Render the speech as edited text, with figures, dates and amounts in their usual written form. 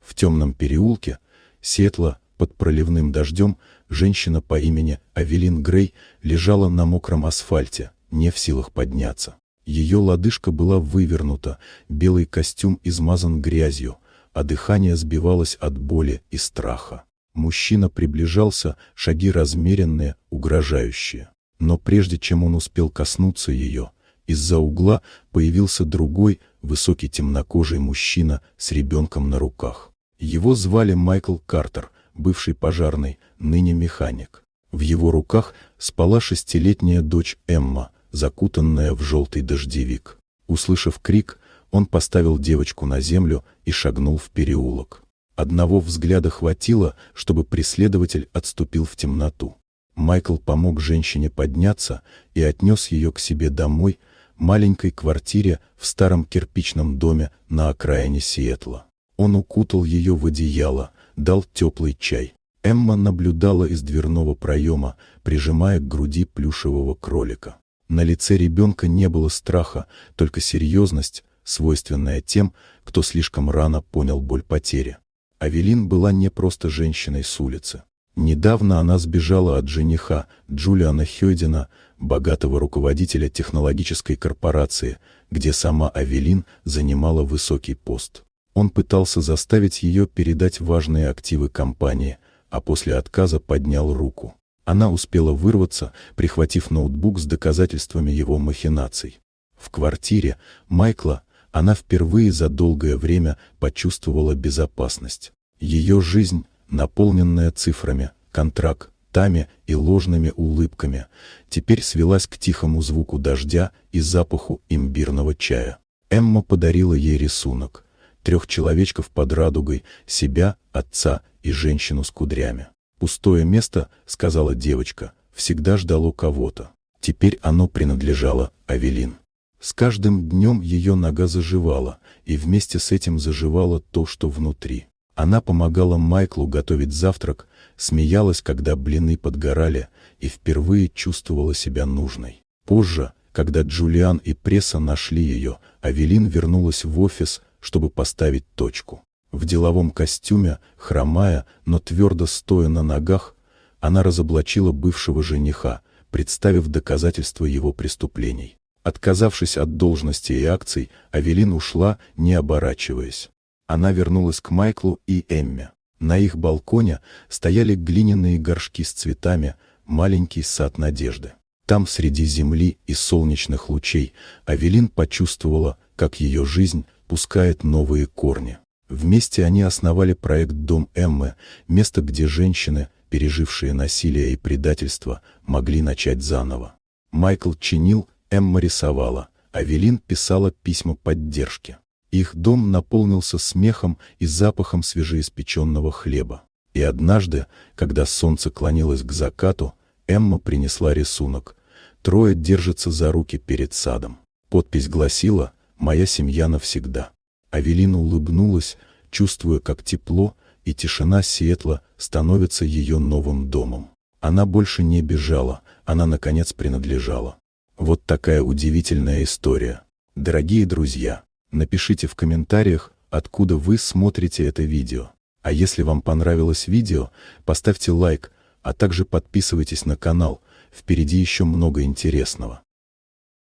В темном переулке Сиэтла под проливным дождем женщина по имени Авелин Грей лежала на мокром асфальте, не в силах подняться. Ее лодыжка была вывернута, белый костюм измазан грязью, а дыхание сбивалось от боли и страха. Мужчина приближался, шаги размеренные, угрожающие. Но прежде чем он успел коснуться ее, из-за угла появился другой, высокий темнокожий мужчина с ребенком на руках. Его звали Майкл Картер, бывший пожарный, ныне механик. В его руках спала 6-летняя дочь Эмма, закутанная в желтый дождевик. Услышав крик, он поставил девочку на землю и шагнул в переулок. Одного взгляда хватило, чтобы преследователь отступил в темноту. Майкл помог женщине подняться и отнес ее к себе домой, маленькой квартире в старом кирпичном доме на окраине Сиэтла. Он укутал ее в одеяло, дал теплый чай. Эмма наблюдала из дверного проема, прижимая к груди плюшевого кролика. На лице ребенка не было страха, только серьезность, свойственная тем, кто слишком рано понял боль потери. Авелин была не просто женщиной с улицы. Недавно она сбежала от жениха Джулиана Хёйдена, богатого руководителя технологической корпорации, где сама Авелин занимала высокий пост. Он пытался заставить ее передать важные активы компании, а после отказа поднял руку. Она успела вырваться, прихватив ноутбук с доказательствами его махинаций. В квартире Майкла она впервые за долгое время почувствовала безопасность. Ее жизнь, наполненная цифрами, контрактами и ложными улыбками, теперь свелась к тихому звуку дождя и запаху имбирного чая. Эмма подарила ей рисунок: 3 человечков под радугой, себя, отца и женщину с кудрями. «Пустое место, — сказала девочка, — всегда ждало кого-то. Теперь оно принадлежало Авелин». С каждым днем ее нога заживала, и вместе с этим заживало то, что внутри. Она помогала Майклу готовить завтрак, смеялась, когда блины подгорали, и впервые чувствовала себя нужной. Позже, когда Джулиан и пресса нашли ее, Авелин вернулась в офис, чтобы поставить точку. В деловом костюме, хромая, но твердо стоя на ногах, она разоблачила бывшего жениха, представив доказательства его преступлений. Отказавшись от должности и акций, Авелин ушла, не оборачиваясь. Она вернулась к Майклу и Эмме. На их балконе стояли глиняные горшки с цветами, маленький сад надежды. Там, среди земли и солнечных лучей, Авелин почувствовала, как ее жизнь пускает новые корни. Вместе они основали проект «Дом Эммы», место, где женщины, пережившие насилие и предательство, могли начать заново. Майкл чинил, Эмма рисовала, Авелин писала письма поддержки. Их дом наполнился смехом и запахом свежеиспеченного хлеба. И однажды, когда солнце клонилось к закату, Эмма принесла рисунок: 3 держатся за руки перед садом. Подпись гласила: «Моя семья навсегда». Авелин улыбнулась, чувствуя, как тепло и тишина Сиэтла становятся ее новым домом. Она больше не бежала, она, наконец, принадлежала. Вот такая удивительная история. Дорогие друзья, напишите в комментариях, откуда вы смотрите это видео. А если вам понравилось видео, поставьте лайк, а также подписывайтесь на канал, впереди еще много интересного.